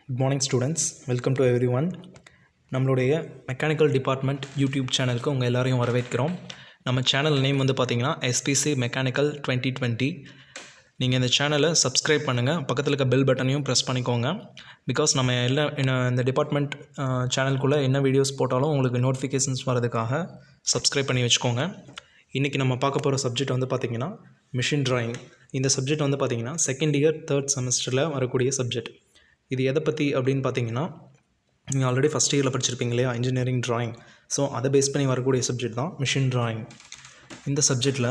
Good morning students, welcome to every one. நம்மளுடைய mechanical department YouTube சேனலுக்கு உங்கள் எல்லாரையும் வரவேற்கிறோம். நம்ம சேனல் நேம் வந்து பார்த்திங்கன்னா எஸ்பிசி மெக்கானிக்கல் 2020. நீங்கள் இந்த சேனலை சப்ஸ்கிரைப் பண்ணுங்கள், பக்கத்தில் இருக்க பெல் பட்டனையும் ப்ரெஸ் பண்ணிக்கோங்க. பிகாஸ் நம்ம இந்த டிபார்ட்மெண்ட் சேனலுக்குள்ளே என்ன வீடியோஸ் போட்டாலும் உங்களுக்கு நோட்டிஃபிகேஷன்ஸ் வரதுக்காக சப்ஸ்கிரைப் பண்ணி வச்சுக்கோங்க. இன்றைக்கி நம்ம பார்க்க போகிற சப்ஜெக்ட் வந்து பார்த்திங்கன்னா மிஷின் ட்ராயிங். இந்த சப்ஜெக்ட் வந்து பார்த்திங்கன்னா செகண்ட் இயர் 3rd செமஸ்டரில் வரக்கூடிய சப்ஜெக்ட். இது எதை பற்றி அப்படின்னு பார்த்தீங்கன்னா, நீங்கள் ஆல்ரெடி ஃபஸ்ட் இயரில் படிச்சிருப்பீங்க இல்லையா, இன்ஜினியரிங் ட்ராயிங். ஸோ அதை பேஸ் பண்ணி வரக்கூடிய சப்ஜெக்ட் தான் மிஷின் ட்ராயிங். இந்த சப்ஜெக்டில்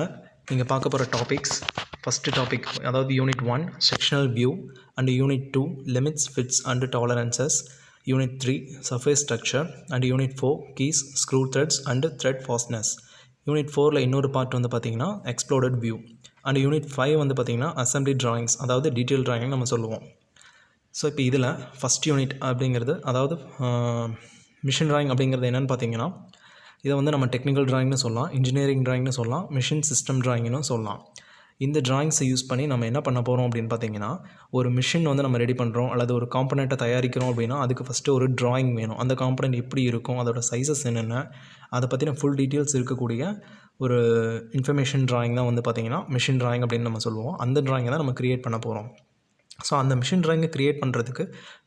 நீங்கள் பார்க்க போகிற டாபிக்ஸ், ஃபஸ்ட்டு டாபிக் அதாவது unit 1 sectional view and unit 2 limits, fits and tolerances, unit 3 surface structure and unit 4 keys, screw threads and thread fasteners. Unit 4ல் இன்னொரு பார்ட் வந்து பார்த்திங்கன்னா எக்ஸ்ப்ளோர்டட் வியூ அண்ட் யூனிட் 5 வந்து பார்த்திங்கன்னா அசம்பிளி ட்ராயிங்ஸ், அதாவது டீட்டெயில் ட்ராயிங் நம்ம சொல்லுவோம். ஸோ இப்போ இதில் ஃபஸ்ட் யூனிட் அப்படிங்கிறது, அதாவது மிஷின் ட்ராயிங் அப்படிங்கிறது என்னென்னு பார்த்தீங்கன்னா, இதை வந்து நம்ம டெக்னிக்கல் ட்ராயிங்னு சொல்லலாம், இன்ஜினியரிங் ட்ராயிங்னு சொல்லலாம், மிஷின் சிஸ்டம் ட்ராயிங்னு சொல்லலாம். இந்த ட்ராயிங்ஸை யூஸ் பண்ணி நம்ம என்ன பண்ண போகிறோம் அப்படின்னு பார்த்தீங்கன்னா, ஒரு மிஷின் வந்து நம்ம ரெடி பண்ணுறோம் அல்லது ஒரு காம்பனண்ட்டை தயாரிக்கிறோம் அப்படின்னா அதுக்கு ஃபஸ்ட்டு ஒரு ட்ராயிங் வேணும். அந்த காம்பனண்ட் எப்படி இருக்கும், அதோட சைஸஸ் என்னென்ன, அதை பற்றின ஃபுல் டீட்டெயில்ஸ் இருக்கக்கூடிய ஒரு இன்ஃபர்மேஷன் ட்ராயிங் தான் வந்து பார்த்திங்கன்னா மிஷின் ட்ராயிங் அப்படின்னு நம்ம சொல்லுவோம். அந்த ட்ராயிங்கை தான் நம்ம க்ரியேட் பண்ண போகிறோம். ஸோ அந்த மிஷின் ட்ராயிங்கை க்ரியேட் பண்ணுறதுக்கு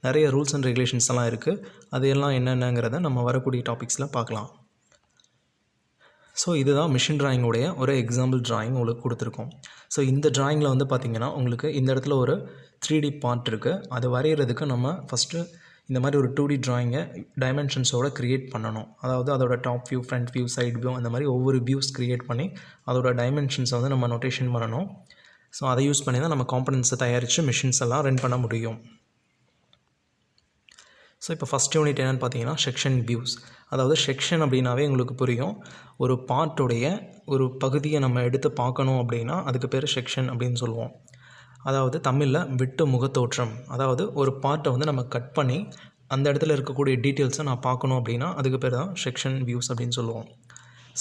நிறைய ரூல்ஸ் அண்ட் ரெகுலேஷன்ஸ் எல்லாம் இருக்குது. அது எல்லாம் என்னென்னங்கிறத நம்ம வரக்கூடிய டாபிக்ஸில் பார்க்கலாம். ஸோ இதுதான் மிஷின் ட்ராயிங்கோடைய ஒரு எக்ஸாம்பிள் ட்ராயிங் உங்களுக்கு கொடுத்துருக்கோம். ஸோ இந்த ட்ராயிங்கில் வந்து பார்த்திங்கன்னா உங்களுக்கு இந்த இடத்துல ஒரு 3D பார்ட் இருக்குது. அது வரைகிறதுக்கு நம்ம ஃபஸ்ட்டு இந்த மாதிரி ஒரு 2D ட்ராயிங்கை டைமென்ஷன்ஸோடு க்ரியேட் பண்ணணும். அதாவது அதோட top view, front view, side view, அந்த மாதிரி ஒவ்வொரு வியூஸ் க்ரியேட் பண்ணி அதோட டைமென்ஷன்ஸை வந்து நம்ம நோட்டேஷன் பண்ணணும். ஸோ அதை யூஸ் பண்ணி தான் நம்ம காம்பனன்ட்ஸை தயாரித்து மிஷின்ஸ் எல்லாம் ரன் பண்ண முடியும். ஸோ இப்போ ஃபஸ்ட் யூனிட் என்னென்னு பார்த்தீங்கன்னா செக்ஷன் வியூஸ். அதாவது செக்ஷன் அப்படின்னாவே உங்களுக்கு புரியும், ஒரு பார்ட்டுடைய ஒரு பகுதியை நம்ம எடுத்து பார்க்கணும் அப்படின்னா அதுக்கு பேர் செக்ஷன் அப்படின்னு சொல்லுவோம். அதாவது தமிழில் வெட்டு முகத்தோற்றம். அதாவது ஒரு பார்ட்டை வந்து நம்ம கட் பண்ணி அந்த இடத்துல இருக்கக்கூடிய டீட்டெயில்ஸை நான் பார்க்கணும் அப்படின்னா அதுக்கு பேர் தான் செக்ஷன் வியூஸ் அப்படின்னு சொல்லுவோம்.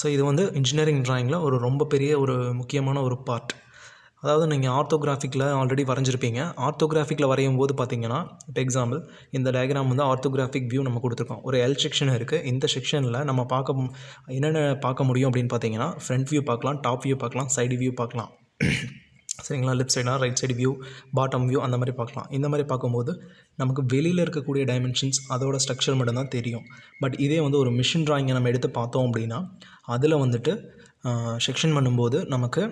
ஸோ இது வந்து இன்ஜினியரிங் ட்ராயிங்கில் ஒரு ரொம்ப பெரிய ஒரு முக்கியமான ஒரு பார்ட். அதாவது நீங்கள் ஆர்த்தோகிராஃபிக்கில் ஆல்ரெடி வரைஞ்சிருப்பீங்க. ஆர்த்தோகிராஃபிக்கில் வரையும் போது பார்த்தீங்கன்னா, இப்போ எக்ஸாம்பிள் இந்த டயக்ராம் வந்து ஆர்த்தோகிராஃபிக் வியூ நம்ம கொடுத்துருக்கோம். ஒரு எல் செக்ஷன் இருக்குது. இந்த செக்ஷனில் நம்ம என்னென்ன பார்க்க முடியும் அப்படின்னு பார்த்தீங்கன்னா, ஃப்ரண்ட் வியூ பார்க்கலாம், டாப் வியூ பார்க்கலாம், சைடு வியூ பார்க்கலாம். சரிங்களா? லெஃப்ட் சைடாக right side view, bottom view, அந்த மாதிரி பார்க்கலாம். இந்த மாதிரி பார்க்கும்போது நமக்கு வெளியில் இருக்கக்கூடிய டைமென்ஷன்ஸ், அதோட ஸ்ட்ரக்சர் மட்டும்தான் தெரியும். பட் இதே வந்து ஒரு மிஷின் ட்ராயிங்கை நம்ம எடுத்து பார்த்தோம் அப்படின்னா அதில் வந்துட்டு செக்ஷன் பண்ணும்போது நமக்கு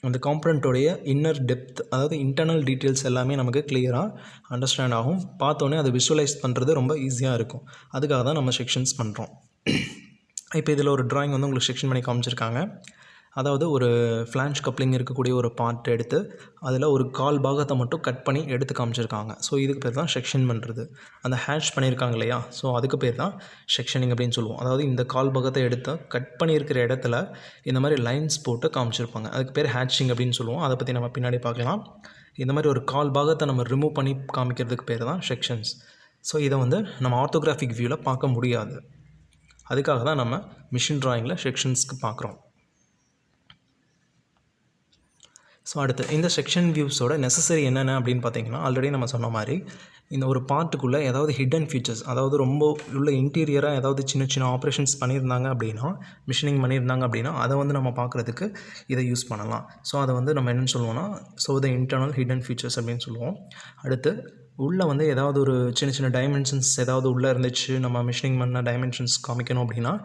அந்த காம்பனண்ட்டோடைய இன்னர் டெப்த், அதாவது இன்டர்னல் டீட்டெயில்ஸ் எல்லாமே நமக்கு கிளியராக அண்டர்ஸ்டாண்ட் ஆகும். பார்த்தோன்னே அதை விஷுவலைஸ் பண்ணுறது ரொம்ப ஈஸியாக இருக்கும். அதுக்காக தான் நம்ம செக்ஷன்ஸ் பண்ணுறோம். இப்போ இதில் ஒரு ட்ராயிங் வந்து உங்களுக்கு செக்ஷன் பண்ணி காமிச்சிருக்காங்க. அதாவது ஒரு ஃப்ளான்ஜ் கப்ளிங் இருக்கக்கூடிய ஒரு பார்ட் எடுத்து அதில் ஒரு கால் பாகத்தை மட்டும் கட் பண்ணி எடுத்து காமிச்சிருக்காங்க. ஸோ இதுக்கு பேர் தான் செக்ஷன் பண்ணுறது. அந்த ஹேட்ச் பண்ணியிருக்காங்க இல்லையா, ஸோ அதுக்கு பேர் தான் செக்ஷனிங் அப்படின்னு சொல்லுவோம். அதாவது இந்த கால் பாகத்தை எடுத்து கட் பண்ணியிருக்கிற இடத்துல இந்த மாதிரி லைன்ஸ் போட்டு காமிச்சிருப்பாங்க. அதுக்கு பேர் ஹேட்சிங் அப்படின்னு சொல்லுவோம். அதை பற்றி நம்ம பின்னாடி பார்க்கலாம். இந்த மாதிரி ஒரு கால் பாகத்தை நம்ம ரிமூவ் பண்ணி காமிக்கிறதுக்கு பேர் தான் செக்ஷன்ஸ். ஸோ இதை வந்து நம்ம ஆர்த்தோகிராஃபிக் வியூவில் பார்க்க முடியாது. அதுக்காக தான் நம்ம மிஷின் ட்ராயிங்கில் செக்ஷன்ஸ்க்கு பார்க்குறோம். ஸோ அடுத்து இந்த செக்ஷன் வியூஸோட நெசசரி என்னென்ன அப்படின்னு பார்த்தீங்கன்னா, ஆல்ரெடி நம்ம சொன்ன மாதிரி இந்த ஒரு பார்ட்டுக்குள்ளே ஏதாவது ஹிடன் ஃபீச்சர்ஸ், அதாவது ரொம்ப உள்ள இன்டீரியராக ஏதாவது சின்ன சின்ன ஆப்ரேஷன்ஸ் பண்ணியிருந்தாங்க அப்படின்னா, மிஷினிங் பண்ணியிருந்தாங்க அப்படின்னா அதை வந்து நம்ம பார்க்குறதுக்கு இதை யூஸ் பண்ணலாம். ஸோ அதை வந்து நம்ம என்னென்னு சொல்லுவோம்னா, so the internal hidden features அப்படின்னு சொல்லுவோம். அடுத்து உள்ளே வந்து ஏதாவது ஒரு சின்ன சின்ன டைமென்ஷன்ஸ் ஏதாவது உள்ளே இருந்துச்சு, நம்ம மிஷினிங் பண்ண டைமென்ஷன்ஸ் காமிக்கணும் அப்படின்னா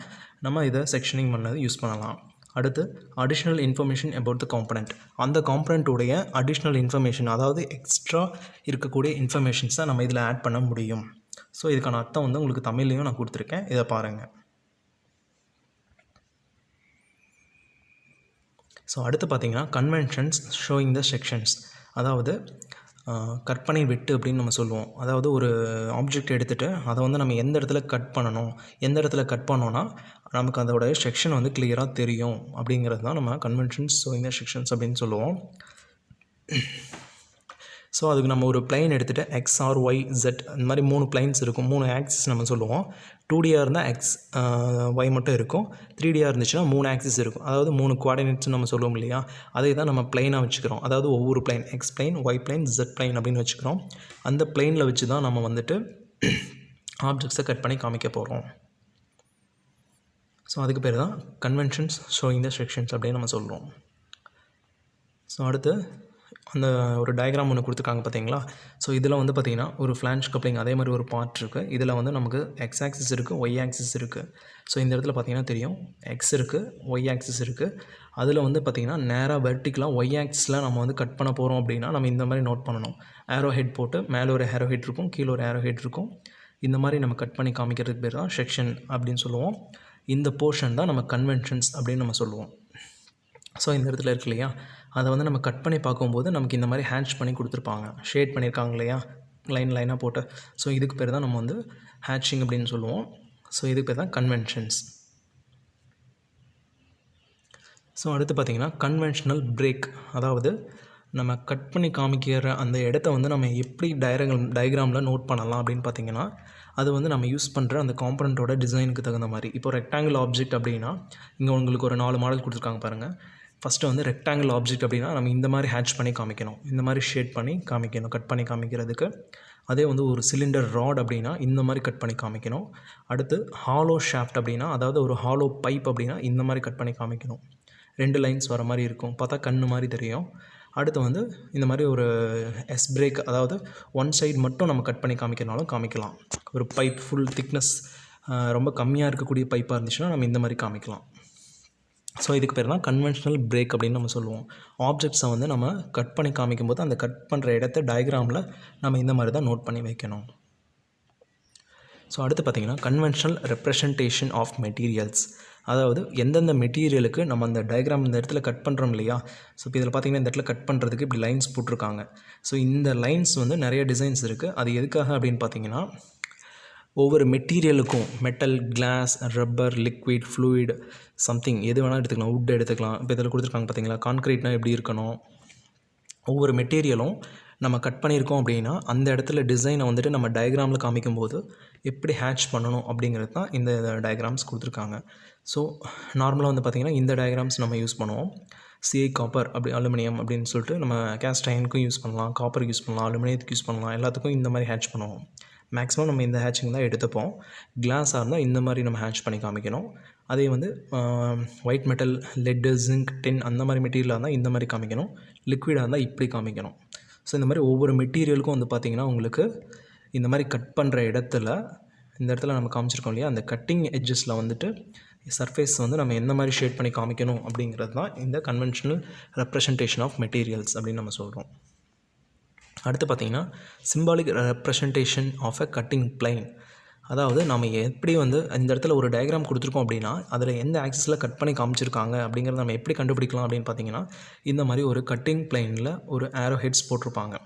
நம்ம இதை செக்ஷனிங் பண்ணது யூஸ் பண்ணலாம். அடுத்து additional information about the component. அந்த காம்பனண்ட்டுடைய அடிஷ்னல் இன்ஃபர்மேஷன், அதாவது எக்ஸ்ட்ரா இருக்கக்கூடிய இன்ஃபர்மேஷன்ஸை நம்ம இதில் ஆட் பண்ண முடியும். ஸோ இதுக்கான அர்த்தம் வந்து உங்களுக்கு தமிழ்லையும் நான் கொடுத்துருக்கேன், இதை பாருங்கள். ஸோ அடுத்து பார்த்தீங்கன்னா கன்வென்ஷன்ஸ் ஷோயிங் த செக்ஷன்ஸ். அதாவது கற்பனை வெட்டு அப்படின்னு நம்ம சொல்லுவோம். அதாவது ஒரு ஆப்ஜெக்ட் எடுத்துகிட்டு அதை வந்து நம்ம எந்த இடத்துல கட் பண்ணணும், எந்த இடத்துல கட் பண்ணோன்னா நமக்கு அதோடைய செக்ஷன் வந்து கிளியராக தெரியும் அப்படிங்கிறது தான் நம்ம கன்வென்ஷன்ஸ் ஷோயிங் த செக்ஷன்ஸ் அப்படின்னு சொல்லுவோம். ஸோ அதுக்கு நம்ம ஒரு பிளைன் எடுத்துகிட்டு எக்ஸ் ஆர் ஒய் ஜெட் இந்த மாதிரி 3 பிளைன்ஸ் இருக்கும், 3 ஆக்சிஸ் நம்ம சொல்லுவோம். 2Dயாக இருந்தால் எக்ஸ் ஒய் மட்டும் இருக்கும், 3Dயாக இருந்துச்சுன்னா 3 ஆக்சிஸ் இருக்கும், அதாவது 3 குவாடினேட்ஸ் நம்ம சொல்லுவோம் இல்லையா, அதை தான் நம்ம பிளைனாக வச்சுக்கிறோம். அதாவது ஒவ்வொரு plane x plane, y plane, z plane அப்படின்னு வச்சுக்கிறோம். அந்த பிளைனில் வச்சு தான் நம்ம வந்துட்டு ஆப்ஜெக்ட்ஸை கட் பண்ணி காமிக்க போகிறோம். ஸோ அதுக்கு பேர் தான் கன்வென்ஷன்ஸ் ஷோயிங் த செக்ஷன்ஸ் அப்படின்னு நம்ம சொல்கிறோம். ஸோ அடுத்து அந்த ஒரு டயக்ராம் ஒன்று கொடுத்துருக்காங்க பார்த்தீங்களா. ஸோ இதில் வந்து பார்த்திங்கன்னா ஒரு ஃப்ளான்ஜ் கப்ளிங் அதே மாதிரி ஒரு பார்ட் இருக்குது. இதில் வந்து நமக்கு எக்ஸ் ஆக்சிஸ் இருக்குது, ஒய் ஆக்சிஸ் இருக்குது. ஸோ இந்த இடத்துல பார்த்திங்கன்னா தெரியும் எக்ஸ் இருக்குது, ஒய் ஆக்சிஸ் இருக்குது. அதில் வந்து பார்த்திங்கன்னா நேராக வெர்டிக்கலாக ஒய் ஆக்சிஸில் நம்ம வந்து கட் பண்ண போகிறோம் அப்படின்னா நம்ம இந்த மாதிரி நோட் பண்ணணும். ஏரோ ஹெட் போட்டு மேலே ஒரு ஏரோ ஹெட் இருக்கும், கீழே ஒரு ஏரோ ஹெட் இருக்கும். இந்த மாதிரி நம்ம கட் பண்ணி காமிக்கிறதுக்கு பேர் தான் செக்ஷன் அப்படின்னு சொல்லுவோம். இந்த போர்ஷன் தான் நம்ம கன்வென்ஷன்ஸ் அப்படின்னு நம்ம சொல்லுவோம். ஸோ இந்த இடத்துல இருக்கு இல்லையா, அதை வந்து நம்ம கட் பண்ணி பார்க்கும்போது நமக்கு இந்த மாதிரி ஹேட்ச் பண்ணி கொடுத்துருப்பாங்க, ஷேட் பண்ணியிருக்காங்க இல்லையா, லைனாக போட்டு. ஸோ இதுக்கு பேர் தான் நம்ம வந்து ஹேட்சிங் அப்படின்னு சொல்லுவோம். ஸோ இதுக்கு பேர் தான் கன்வென்ஷன்ஸ். ஸோ அடுத்து பார்த்திங்கன்னா கன்வென்ஷனல் பிரேக், அதாவது நம்ம கட் பண்ணி காமிக்கிற அந்த இடத்த வந்து நம்ம எப்படி டயக்ராமில் நோட் பண்ணலாம் அப்படின்னு பார்த்திங்கன்னா, அது வந்து நம்ம யூஸ் பண்ணுற அந்த காம்பனண்ட்டோட டிசைனுக்கு தகுந்த மாதிரி. இப்போ ரெக்டாங்கிள் ஆப்ஜெக்ட் அப்படின்னா இங்கே உங்களுக்கு ஒரு 4 மாடல் கொடுத்துருக்காங்க பாருங்கள். ஃபஸ்ட்டு வந்து ரெக்டாங்கிள் ஆப்ஜெக்ட் அப்படின்னா நம்ம இந்த மாதிரி ஹேட்ச் பண்ணி காமிக்கணும், இந்த மாதிரி ஷேட் பண்ணி காமிக்கணும் கட் பண்ணி காமிக்கிறதுக்கு. அதே வந்து ஒரு சிலிண்டர் ராட் அப்படின்னா இந்த மாதிரி கட் பண்ணி காமிக்கணும். அடுத்து ஹாலோ ஷாஃப்ட் அப்படின்னா, அதாவது ஒரு ஹாலோ பைப் அப்படின்னா இந்த மாதிரி கட் பண்ணி காமிக்கணும். 2 லைன்ஸ் வர மாதிரி இருக்கும், பார்த்தா கண்ணு மாதிரி தெரியும். அடுத்து வந்து இந்த மாதிரி ஒரு எஸ் பிரேக், அதாவது ஒன் சைடு மட்டும் நம்ம கட் பண்ணி காமிக்கிறனாலும் காமிக்கலாம். ஒரு பைப் ஃபுல் திக்னஸ் ரொம்ப கம்மியாக இருக்கக்கூடிய பைப்பாக இருந்துச்சுன்னா நம்ம இந்த மாதிரி காமிக்கலாம். ஸோ இதுக்கு பேர் தான் கன்வென்ஷனல் பிரேக் அப்படின்னு நம்ம சொல்லுவோம். ஆப்ஜெக்ட்ஸை வந்து நம்ம கட் பண்ணி காமிக்கும்போது அந்த கட் பண்ணுற இடத்த டயக்ராமில் நம்ம இந்த மாதிரி தான் நோட் பண்ணி வைக்கணும். ஸோ அடுத்து பார்த்திங்கன்னா கன்வென்ஷனல் ரெப்ரசன்டேஷன் ஆஃப் மெட்டீரியல்ஸ், அதாவது எந்தெந்த மெட்டீரியலுக்கு நம்ம அந்த டயக்ராம் இந்த இடத்துல கட் பண்ணுறோம் இல்லையா. ஸோ இப்போ இதில் பார்த்திங்கன்னா இந்த இடத்துல கட் பண்ணுறதுக்கு இப்படி லைன்ஸ் போட்டிருக்காங்க. ஸோ இந்த லைன்ஸ் வந்து நிறைய டிசைன்ஸ் இருக்குது. அது எதுக்காக அப்படின்னு பார்த்திங்கன்னா, ஒவ்வொரு மெட்டீரியலுக்கும் metal, glass, rubber, liquid, fluid, something எது வேணால் எடுத்துக்கலாம், வுட் எடுத்துக்கலாம். இப்போ இதில் கொடுத்துருக்காங்க பார்த்தீங்களா, கான்க்ரீட்னால் எப்படி இருக்கணும். ஒவ்வொரு மெட்டீரியலும் நம்ம கட் பண்ணியிருக்கோம் அப்படின்னா அந்த இடத்துல டிசைனை வந்துட்டு நம்ம டயக்ராமில் காமிக்கும்போது எப்படி ஹேட்ச் பண்ணணும் அப்படிங்கிறது தான் இந்த டயக்ராம்ஸ் கொடுத்துருக்காங்க. ஸோ நார்மலாக வந்து பார்த்திங்கன்னா இந்த டயக்ராம்ஸ் நம்ம யூஸ் பண்ணுவோம். சிஐ காப்பர் அப்படி அலுமினியம் அப்படின்னு சொல்லிட்டு நம்ம கேஸ்ட் அயனுக்கும் யூஸ் பண்ணலாம், காப்பருக்கு யூஸ் பண்ணலாம், அலுமினியத்துக்கு யூஸ் பண்ணலாம், எல்லாத்துக்கும் இந்த மாதிரி ஹேட்ச் பண்ணுவோம். மேக்ஸிமம் நம்ம இந்த ஹேட்சிங் தான் எடுத்துப்போம். கிளாஸாக இருந்தால் இந்த மாதிரி நம்ம ஹேட்ச் பண்ணி காமிக்கணும். அதே வந்து ஒயிட் மெட்டல், லெட்டு, ஜிங்க், டின் அந்த மாதிரி மெட்டீரியலாக இருந்தால் இந்த மாதிரி காமிக்கணும். லிக்விடாக இருந்தால் இப்படி காமிக்கணும். ஸோ இந்த மாதிரி ஒவ்வொரு மெட்டீரியலுக்கும் வந்து பார்த்திங்கன்னா உங்களுக்கு இந்த மாதிரி கட் பண்ணுற இடத்துல இந்த இடத்துல நம்ம காமிச்சிருக்கோம் இல்லையா, அந்த கட்டிங் எட்ஜஸில் வந்துட்டு சர்ஃபேஸ் வந்து நம்ம எந்த மாதிரி ஷேட் பண்ணி காமிக்கணும் அப்படிங்கிறது தான் இந்த கன்வென்ஷனல் ரெப்ரசன்டேஷன் ஆஃப் மெட்டீரியல்ஸ் அப்படின்னு நம்ம சொல்கிறோம். அடுத்து பார்த்திங்கன்னா symbolic representation of a cutting plane, அதாவது நம்ம எப்படி வந்து இந்த இடத்துல ஒரு டயக்ராம் கொடுத்துருக்கோம் அப்படின்னா அதில் எந்த ஆக்சிஸில் கட் பண்ணி காமிச்சிருக்காங்க அப்படிங்கிறத நம்ம எப்படி கண்டுபிடிக்கலாம் அப்படின்னு பார்த்திங்கன்னா, இந்த மாதிரி ஒரு கட்டிங் பிளைனில் ஒரு ஏரோ ஹெட்ஸ் போட்டிருப்பாங்க.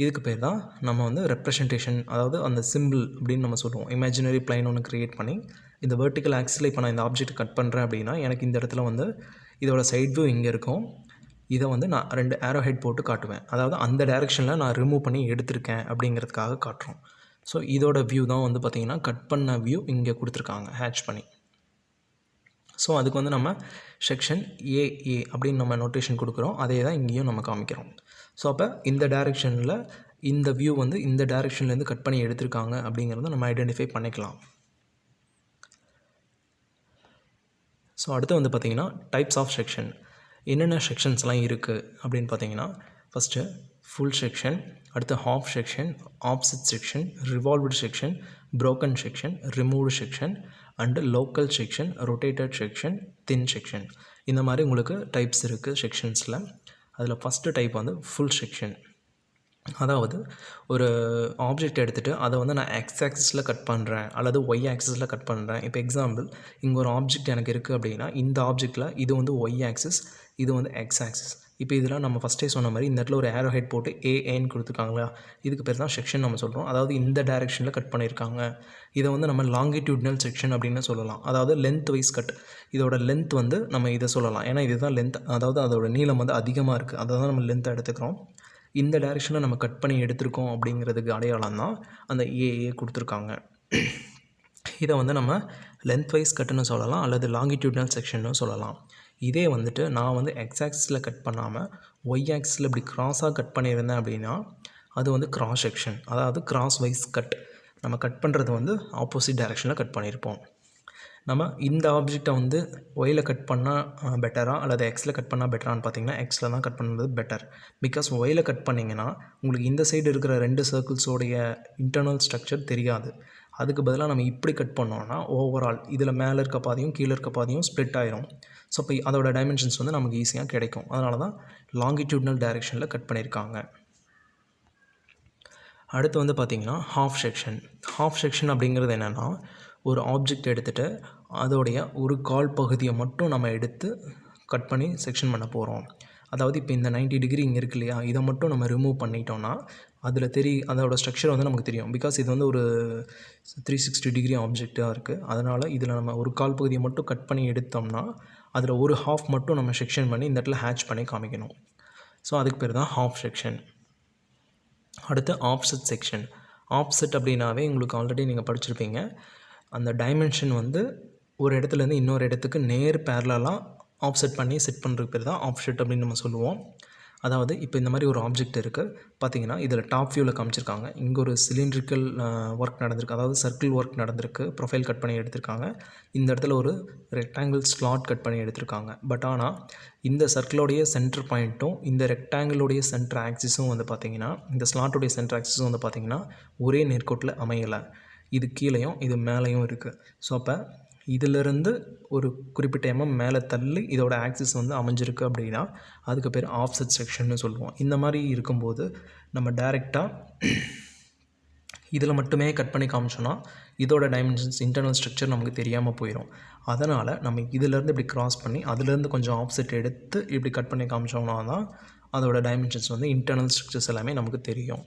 இதுக்கு பேர் தான் நம்ம வந்து ரெப்ரசன்டேஷன், அதாவது அந்த சிம்பிள் அப்படின்னு நம்ம சொல்லுவோம். இமேஜினரி பிளைன் ஒன்று க்ரியேட் பண்ணி இந்த வெர்டிக்கல் ஆக்சிஸில் இப்போ நான் இந்த ஆப்ஜெக்ட் கட் பண்ணுறேன் அப்படின்னா எனக்கு இந்த இடத்துல வந்து இதோட சைட் வியூ இங்கே இருக்கும். இதை வந்து நான் 2 ஏரோ ஹெட் போட்டு காட்டுவேன், அதாவது அந்த டைரெக்ஷனில் நான் ரிமூவ் பண்ணி எடுத்திருக்கேன் அப்படிங்கிறதுக்காக காட்டுறோம். ஸோ இதோட வியூ தான் வந்து பார்த்திங்கன்னா கட் பண்ண வியூ இங்கே கொடுத்துருக்காங்க ஹேட்ச் பண்ணி. ஸோ அதுக்கு வந்து நம்ம செக்ஷன் ஏஏ அப்படின்னு நம்ம நோட்டேஷன் கொடுக்குறோம், அதே தான் இங்கேயும் நம்ம காமிக்கிறோம். ஸோ அப்போ இந்த டைரெக்ஷனில் இந்த வியூ வந்து இந்த டைரெக்ஷன்லேருந்து கட் பண்ணி எடுத்திருக்காங்க அப்படிங்கிறத நம்ம ஐடென்டிஃபை பண்ணிக்கலாம். ஸோ அடுத்து வந்து பார்த்திங்கன்னா டைப்ஸ் ஆஃப் செக்ஷன், என்னென்ன செக்ஷன்ஸ்லாம் இருக்குது அப்படின்னு பார்த்தீங்கன்னா, ஃபஸ்ட்டு ஃபுல் செக்ஷன், அடுத்து half section, offset section, revolved section, broken section, removed section and local section, rotated section, thin section. இந்த மாதிரி உங்களுக்கு டைப்ஸ் இருக்குது செக்ஷன்ஸில். அதில் ஃபஸ்ட்டு டைப் வந்து ஃபுல் செக்ஷன், அதாவது ஒரு ஆப்ஜெக்ட் எடுத்துகிட்டு அதை வந்து நான் எக்ஸ் ஆக்சிஸில் கட் பண்ணுறேன் அல்லது ஒய் ஆக்சிஸில் கட் பண்ணுறேன். இப்போ எக்ஸாம்பிள் இங்கே ஒரு ஆப்ஜெக்ட் எனக்கு இருக்குது அப்படின்னா இந்த ஆப்ஜெக்டில் இது வந்து ஒய் ஆக்சிஸ், இது வந்து எக்ஸ் ஆக்சிஸ். இப்போ இதெல்லாம் நம்ம ஃபஸ்ட்டே சொன்ன மாதிரி இந்த இடத்துல ஒரு ஏரோ ஹெட் போட்டு ஏஏன்னு கொடுத்துருக்காங்களா, இதுக்கு பேர் தான் செக்ஷன் நம்ம சொல்கிறோம். அதாவது இந்த டைரெக்ஷனில் கட் பண்ணியிருக்காங்க. இதை வந்து நம்ம லாங்கிடியூட்னல் செக்ஷன் அப்படின்னு சொல்லலாம், அதாவது லென்த் வைஸ் கட். இதோட லென்த் வந்து நம்ம இதை சொல்லலாம், ஏன்னா இதுதான் லென்த், அதாவது அதோட நீளம் வந்து அதிகமாக இருக்குது, அதை தான் நம்ம லென்த்தை எடுத்துக்கிறோம். இந்த டைரெக்ஷனில் நம்ம கட் பண்ணி எடுத்திருக்கோம் அப்படிங்கிறதுக்கு அடையாளம் தான் அந்த ஏஏ கொடுத்துருக்காங்க. இதை வந்து நம்ம லென்த் வைஸ் கட்டுன்னு சொல்லலாம் அல்லது லாங்கிடியூட்னல் செக்ஷன்னு சொல்லலாம். இதே வந்துட்டு நான் வந்து எக்ஸ் ஆக்சிஸில் கட் பண்ணாமல் ஒய் ஆக்சிஸில் இப்படி கிராஸாக கட் பண்ணியிருந்தேன் அப்படின்னா அது வந்து கிராஸ் செக்ஷன், அதாவது கிராஸ் வைஸ் கட். நம்ம கட் பண்ணுறது வந்து ஆப்போசிட் டைரெக்ஷனில் கட் பண்ணியிருப்போம். நம்ம இந்த ஆப்ஜெக்டை வந்து ஒயில் கட் பண்ணால் பெட்டரா அல்லது எக்ஸில் கட் பண்ணால் பெட்டரான்னு பார்த்தீங்கன்னா எக்ஸில் தான் கட் பண்ணுறது பெட்டர். பிகாஸ் ஒயில் கட் பண்ணிங்கன்னா உங்களுக்கு இந்த சைடு இருக்கிற 2 சர்க்கிள்ஸோடைய இன்டர்னல் ஸ்ட்ரக்சர் தெரியாது. அதுக்கு பதிலாக நம்ம இப்படி கட் பண்ணோன்னா ஓவரால் இதில் மேலே இருக்க பாதியும் கீழே இருக்க பாதியும் ஸ்ப்ளிட் ஆயிரும். ஸோ இப்போ அதோட டைமென்ஷன்ஸ் வந்து நமக்கு ஈஸியாக கிடைக்கும். அதனால தான் லாங்கிடியூட்னல் டைரெக்ஷனில் கட் பண்ணியிருக்காங்க. அடுத்து வந்து பார்த்திங்கன்னா ஹாஃப் செக்ஷன். ஹாஃப் செக்ஷன் அப்படிங்கிறது என்னென்னா ஒரு ஆப்ஜெக்ட் எடுத்துகிட்டு அதோடைய ஒரு கால் பகுதியை மட்டும் நம்ம எடுத்து கட் பண்ணி செக்ஷன் பண்ண போகிறோம். அதாவது இப்போ இந்த 90 டிகிரி இங்கே இருக்கு இல்லையா, இதை மட்டும் நம்ம ரிமூவ் பண்ணிட்டோன்னா அதில் அதோட ஸ்ட்ரக்சர் வந்து நமக்கு தெரியும். பிகாஸ் இது வந்து ஒரு 360 டிகிரி ஆப்ஜெக்டாக இருக்குது. அதனால் இதில் நம்ம ஒரு கால் பகுதியை மட்டும் கட் பண்ணி எடுத்தோம்னா அதில் ஒரு ஹாஃப் மட்டும் நம்ம செக்ஷன் பண்ணி இந்த இடத்துல ஹேட்ச் பண்ணி காமிக்கணும். ஸோ அதுக்கு பேர் தான் ஹாஃப் செக்ஷன். அடுத்து ஆஃப்செட் செக்ஷன். ஆஃப்செட் அப்படின்னாவே உங்களுக்கு ஆல்ரெடி நீங்கள் படிச்சிருப்பீங்க. அந்த டைமென்ஷன் வந்து ஒரு இடத்துலேருந்து இன்னொரு இடத்துக்கு நேர் பேரலாக ஆஃப்செட் பண்ணி செட் பண்ணுறதுக்கு பேர் தான் ஆஃப்செட் அப்படின்னு நம்ம சொல்லுவோம். அதாவது இப்போ இந்த மாதிரி ஒரு ஆப்ஜெக்ட் இருக்குது பார்த்தீங்கன்னா, இதில் டாப் வியூவில் காமிச்சிருக்காங்க. இங்கே ஒரு சிலிண்ட்ரிக்கல் ஒர்க் நடந்திருக்கு, அதாவது சர்க்கிள் ஒர்க் நடந்திருக்கு, ப்ரொஃபைல் கட் பண்ணி எடுத்திருக்காங்க. இந்த இடத்துல ஒரு ரெக்டாங்கிள் ஸ்லாட் கட் பண்ணி எடுத்திருக்காங்க. பட் ஆனால் இந்த சர்க்கிளோடைய சென்டர் பாயிண்ட்டும் இந்த ரெக்டாங்கிளுடைய சென்டர் ஆக்சிஸும் வந்து பார்த்திங்கன்னா, இந்த ஸ்லாட்டோடைய சென்டர் ஆக்சிஸும் வந்து பார்த்திங்கன்னா ஒரே நேர்கோட்டில் அமையலை. இது கீழேயும் இது மேலேயும் இருக்குது. ஸோ அப்போ இதிலிருந்து ஒரு குறிப்பிட்ட மேலே தள்ளி இதோட ஆக்சிஸ் வந்து அமைஞ்சிருக்கு அப்படின்னா அதுக்கு பேர் ஆஃப்செட் செக்ஷன்னு சொல்லுவோம். இந்த மாதிரி இருக்கும்போது நம்ம டைரெக்டாக இதில் மட்டுமே கட் பண்ணி காமிச்சோன்னா இதோட டைமென்ஷன்ஸ் இன்டர்னல் ஸ்ட்ரக்சர் நமக்கு தெரியாமல் போயிடும். அதனால் நம்ம இதிலேருந்து இப்படி க்ராஸ் பண்ணி அதிலேருந்து கொஞ்சம் ஆஃப்செட் எடுத்து இப்படி கட் பண்ணி காமிச்சோம்னா தான் அதோட டைமென்ஷன்ஸ் வந்து இன்டர்னல் ஸ்ட்ரக்சர்ஸ் எல்லாமே நமக்கு தெரியும்.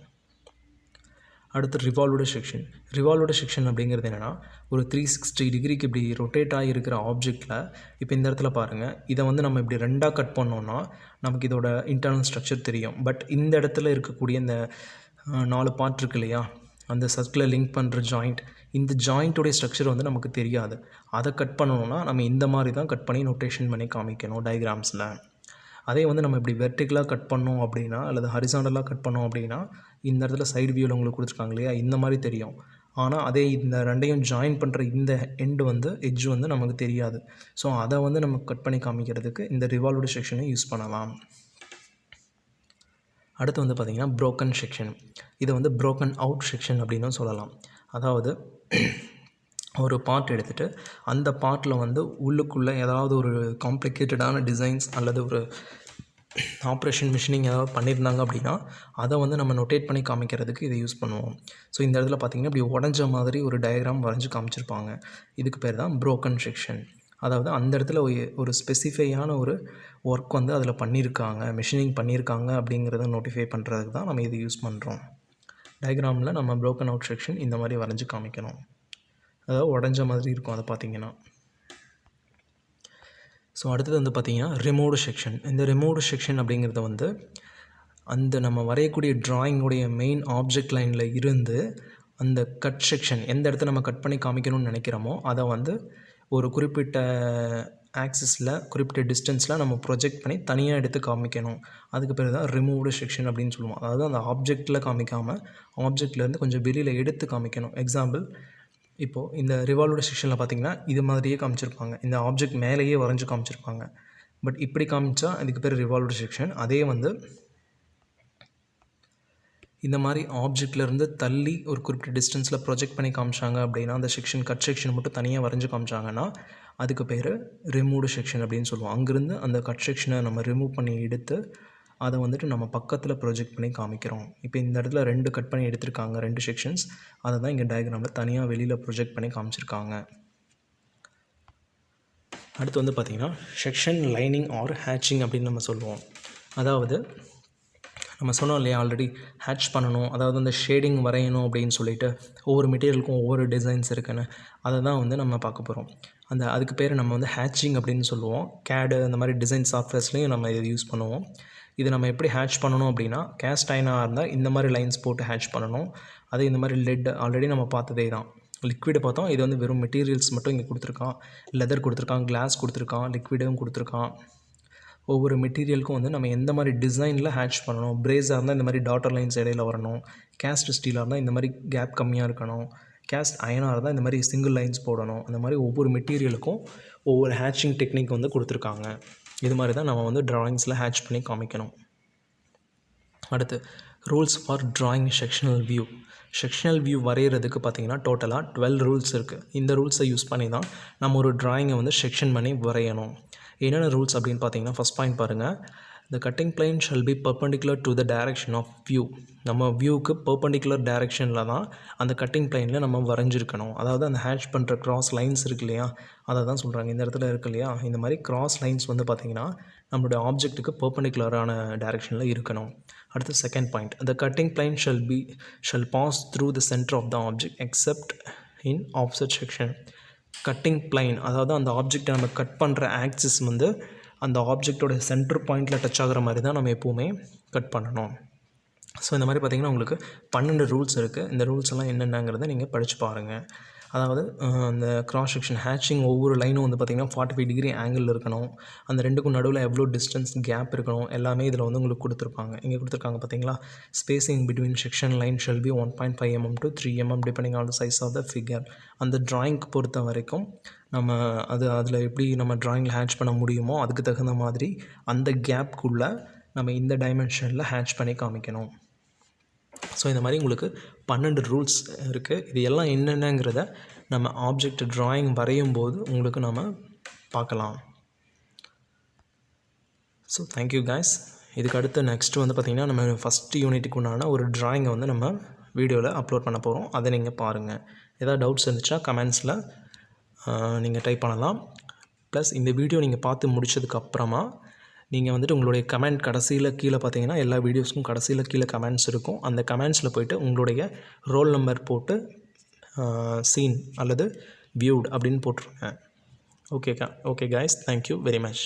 அடுத்து ரிவால்வ்டு செக்ஷன். ரிவால்வ்டு செக்ஷன் அப்படிங்கிறது என்னென்னா ஒரு 360 டிகிரிக்கு இப்படி ரொட்டேட் ஆகியிருக்கிற ஆப்ஜெக்டில் இப்போ இந்த இடத்துல பாருங்கள், இதை வந்து நம்ம இப்படி ரெண்டாக கட் பண்ணோன்னா நமக்கு இதோட இன்டர்னல் ஸ்ட்ரக்சர் தெரியும். பட் இந்த இடத்துல இருக்கக்கூடிய இந்த 4 பார்ட் இருக்கு இல்லையா, அந்த சர்க்கிளை லிங்க் பண்ணுற ஜாயிண்ட், இந்த ஜாயிண்ட்டுடைய ஸ்ட்ரக்சர் வந்து நமக்கு தெரியாது. அதை கட் பண்ணணுன்னா நம்ம இந்த மாதிரி தான் கட் பண்ணி நோட்டேஷன் பண்ணி காமிக்கணும் டயக்ராம்ஸில். அதே வந்து நம்ம இப்படி வெர்டிக்கலாக கட் பண்ணோம் அப்படின்னா அல்லது ஹரிசாண்டலாக கட் பண்ணோம் அப்படின்னா இந்த இடத்துல சைடு வியூவில் உங்களுக்கு கொடுத்துருக்காங்க இல்லையா, இந்த மாதிரி தெரியும். ஆனால் அதே இந்த ரெண்டையும் ஜாயின் பண்ணுற இந்த எண்டு வந்து எட்ஜ் வந்து நமக்கு தெரியாது. ஸோ அதை வந்து நம்ம கட் பண்ணி காமிக்கிறதுக்கு இந்த ரிவால்வ்டு செக்ஷனை யூஸ் பண்ணலாம். அடுத்து வந்து பார்த்திங்கன்னா ப்ரோக்கன் செக்ஷன். இதை வந்து ப்ரோக்கன் அவுட் செக்ஷன் அப்படின்னு சொல்லலாம். அதாவது ஒரு பார்ட் எடுத்துகிட்டு அந்த பார்ட்டில் வந்து உள்ளுக்குள்ளே ஏதாவது ஒரு காம்ப்ளிகேட்டடான டிசைன்ஸ் அல்லது ஒரு ஆப்ரேஷன் மிஷினிங் ஏதாவது பண்ணியிருந்தாங்க அப்படின்னா அதை வந்து நம்ம நோட்டேட் பண்ணி காமிக்கிறதுக்கு இதை யூஸ் பண்ணுவோம். ஸோ இந்த இடத்துல பார்த்திங்கன்னா இப்படி உடஞ்ச மாதிரி ஒரு டயக்ராம் வரைஞ்சி காமிச்சிருப்பாங்க. இதுக்கு பேர் தான் ப்ரோக்கன் செக்ஷன். அதாவது அந்த இடத்துல ஒரு ஸ்பெசிஃபையான ஒரு ஒர்க் வந்து அதில் பண்ணியிருக்காங்க, மிஷினிங் பண்ணியிருக்காங்க அப்படிங்கிறத நோட்டிஃபை பண்ணுறதுக்கு தான் நம்ம இது யூஸ் பண்ணுறோம். டயக்ராமில் நம்ம ப்ரோக்கன் அவுட் செக்ஷன் இந்த மாதிரி வரைஞ்சி காமிக்கணும். அதாவது உடஞ்ச மாதிரி இருக்கும் அதை பார்த்திங்கன்னா. ஸோ அடுத்தது வந்து பார்த்திங்கன்னா ரிமூவ்டு செக்ஷன். இந்த ரிமூவ்டு செக்ஷன் அப்படிங்கிறத வந்து அந்த நம்ம வரையக்கூடிய ட்ராயிங்குடைய மெயின் ஆப்ஜெக்ட் லைனில் இருந்து அந்த கட் செக்ஷன் எந்த இடத்த நம்ம கட் பண்ணி காமிக்கணும்னு நினைக்கிறோமோ அதை வந்து ஒரு குறிப்பிட்ட ஆக்சிஸில் குறிப்பிட்ட டிஸ்டன்ஸில் நம்ம ப்ரொஜெக்ட் பண்ணி தனியாக எடுத்து காமிக்கணும். அதுக்கு பேர் தான் ரிமூவ்டு செக்ஷன் அப்படின்னு சொல்லுவோம். அதாவது அந்த ஆப்ஜெக்டில் காமிக்காமல் ஆப்ஜெக்ட்லேருந்து கொஞ்சம் வெளியில் எடுத்து காமிக்கணும். எக்ஸாம்பிள், இப்போது இந்த ரிவால்வ்டு செக்ஷனில் பார்த்திங்கன்னா இது மாதிரியே காமிச்சிருப்பாங்க, இந்த ஆப்ஜெக்ட் மேலேயே வரைஞ்சி காமிச்சிருப்பாங்க. பட் இப்படி காமிச்சா அதுக்கு பேர் ரிவால்வ்டு செக்ஷன். அதே வந்து இந்த மாதிரி ஆப்ஜெக்ட்லேருந்து தள்ளி ஒரு குறிப்பிட்ட டிஸ்டன்ஸில் ப்ரொஜெக்ட் பண்ணி காமிச்சாங்க அப்படின்னா அந்த செக்ஷன் கட் செக்ஷன் மட்டும் தனியாக வரைஞ்சி காமிச்சாங்கன்னா அதுக்கு பேர் ரிமூவ்டு செக்ஷன் அப்படின்னு சொல்லுவோம். அங்கேருந்து அந்த கட் செக்ஷனை நம்ம ரிமூவ் பண்ணி எடுத்து அதை வந்துட்டு நம்ம பக்கத்தில் ப்ரொஜெக்ட் பண்ணி காமிக்கிறோம். இப்போ இந்த இடத்துல 2 கட் பண்ணி எடுத்திருக்காங்க, 2 செக்ஷன்ஸ். அதை தான் இங்கே டயக்ராமில் தனியாக வெளியில் ப்ரொஜெக்ட் பண்ணி காமிச்சிருக்காங்க. அடுத்து வந்து பார்த்திங்கன்னா செக்ஷன் லைனிங் ஆர் ஹேட்சிங் அப்படின்னு நம்ம சொல்லுவோம். அதாவது நம்ம சொன்னோம் இல்லையா ஆல்ரெடி ஹேட்ச் பண்ணணும், அதாவது அந்த ஷேடிங் வரையணும் அப்படின்னு சொல்லிட்டு ஒவ்வொரு மெட்டீரியலுக்கும் ஒவ்வொரு டிசைன்ஸ் இருக்குன்னு அதை தான் வந்து நம்ம பார்க்க போகிறோம். அதுக்கு பேர் நம்ம வந்து ஹேட்சிங் அப்படின்னு சொல்லுவோம். கேடு அந்த மாதிரி டிசைன் சாஃப்ட்வேர்ஸ்லேயும் நம்ம இதை யூஸ் பண்ணுவோம். இது நம்ம எப்படி ஹேட்ச் பண்ணணும் அப்படின்னா, கேஸ்ட் அயனாக இருந்தால் இந்த மாதிரி லைன்ஸ் போட்டு ஹேட்ச் பண்ணணும். அதே இந்த மாதிரி லெட் ஆல்ரெடி நம்ம பார்த்ததே தான். லிக்விடை பார்த்தோம். இது வந்து வெறும் மெட்டீரியல்ஸ் மட்டும் இங்கே கொடுத்துருக்கான். லெதர் கொடுத்துருக்கான், கிளாஸ் கொடுத்துருக்கான், லிக்விடும் கொடுத்துருக்கான். ஒவ்வொரு மெட்டீரியலுக்கும் வந்து நம்ம எந்த மாதிரி டிசைனில் ஹேட்ச் பண்ணணும். பிரேஸாக இருந்தால் இந்த மாதிரி டாட்டர் லைன்ஸ் இடையில வரணும். கேஸ்ட் ஸ்டீலாக இருந்தால் இந்த மாதிரி கேப் கம்மியாக இருக்கணும். கேஸ்ட் அயனாக இருந்தால் இந்த மாதிரி சிங்கிள் லைன்ஸ் போடணும். அந்த மாதிரி ஒவ்வொரு மெட்டீரியலுக்கும் ஒவ்வொரு ஹேட்சிங் டெக்னிக் வந்து கொடுத்துருக்காங்க. இது மாதிரி தான் நம்ம வந்து ட்ராயிங்ஸில் ஹேட்ச் பண்ணி காமிக்கணும். அடுத்து rules for drawing sectional view. Sectional view வரைகிறதுக்கு பார்த்திங்கன்னா டோட்டலாக 12 ரூல்ஸ் இருக்குது. இந்த ரூல்ஸை யூஸ் பண்ணி தான் நம்ம ஒரு ட்ராயிங்கை வந்து செக்ஷன் பண்ணி வரையணும். என்னென்ன ரூல்ஸ் அப்படின்னு பார்த்தீங்கன்னா, ஃபஸ்ட் பாயிண்ட் பாருங்கள். The cutting plane shall be perpendicular to the direction of view. நம்ம வியூவுக்கு பர்பண்டிகுலர் டைரெக்ஷனில் தான் அந்த கட்டிங் பிளைனில் நம்ம வரைஞ்சிருக்கணும். அதாவது அந்த ஹேட்ச் பண்ணுற கிராஸ் லைன்ஸ் இருக்கு இல்லையா, அதை தான் சொல்கிறாங்க. இந்த இடத்துல இருக்கு இல்லையா, இந்த மாதிரி கிராஸ் லைன்ஸ் வந்து பார்த்திங்கன்னா நம்மளுடைய ஆப்ஜெக்ட்டுக்கு பர்பண்டிகுலரான டைரெக்ஷனில் இருக்கணும். அடுத்து second point, the cutting plane shall pass through the center of the object except in offset section. Cutting plane, அதாவது அந்த ஆப்ஜெக்டை நம்ம கட் பண்ணுற ஆக்சிஸ் வந்து அந்த ஆப்ஜெக்டோட சென்டர் பாயிண்டில் டச் ஆகிற மாதிரி தான் நம்ம எப்போவுமே கட் பண்ணணும். ஸோ இந்த மாதிரி பார்த்திங்கன்னா உங்களுக்கு 12 ரூல்ஸ் இருக்குது. இந்த ரூல்ஸ் எல்லாம் என்னென்னங்கிறத நீங்கள் படித்து பாருங்கள். அதாவது அந்த கிராஸ் செக்ஷன் ஹேட்சிங் ஒவ்வொரு லைனும் வந்து பார்த்திங்கன்னா 45 டிகிரி ஆங்கிள் இருக்கணும். அந்த ரெண்டுக்கும் நடுவில் எவ்வளோ டிஸ்டன்ஸ் கேப் இருக்கணும், எல்லாமே இதில் வந்து உங்களுக்கு கொடுத்துருப்பாங்க. இங்கே கொடுத்துருக்காங்க பார்த்தீங்களா, spacing between section line shall be 1.5 mm to 3 mm depending on the size of the figure. அந்த ட்ராயிங்க்கு பொறுத்த வரைக்கும் நம்ம அதில் எப்படி நம்ம ட்ராயிங்கில் ஹேட்ச் பண்ண முடியுமோ அதுக்கு தகுந்த மாதிரி அந்த கேப்குள்ளே நம்ம இந்த டைமென்ஷனில் ஹேட்ச் பண்ணி காமிக்கணும். ஸோ இந்த மாதிரி உங்களுக்கு 12 ரூல்ஸ் இருக்குது. இது எல்லாம் என்னென்னங்கிறத நம்ம ஆப்ஜெக்ட் ட்ராயிங் வரையும் போது உங்களுக்கு நம்ம பார்க்கலாம். So thank you guys. இதுக்கு அடுத்து நெக்ஸ்ட்டு வந்து பார்த்திங்கன்னா நம்ம ஃபஸ்ட்டு யூனிட்டுக்கு உண்டான ஒரு ட்ராயிங்கை வந்து நம்ம வீடியோவில் அப்லோட் பண்ண போகிறோம். அதை நீங்கள் பாருங்கள். ஏதாவது டவுட்ஸ் இருந்துச்சுன்னா கமெண்ட்ஸில் நீங்கள் டைப் பண்ணலாம். ப்ளஸ் இந்த வீடியோ நீங்கள் பார்த்து முடிச்சதுக்கப்புறமா நீங்கள் வந்துட்டு உங்களுடைய கமெண்ட் கடைசியில் கீழே பார்த்தீங்கன்னா எல்லா வீடியோஸ்க்கும் கடைசியில் கீழே கமெண்ட்ஸ் இருக்கும். அந்த கமெண்ட்ஸில் போய்ட்டு உங்களுடைய ரோல் நம்பர் போட்டு சீன் அல்லது வியூட் அப்படின்னு போட்டுருங்க. Okay guys, thank you very much.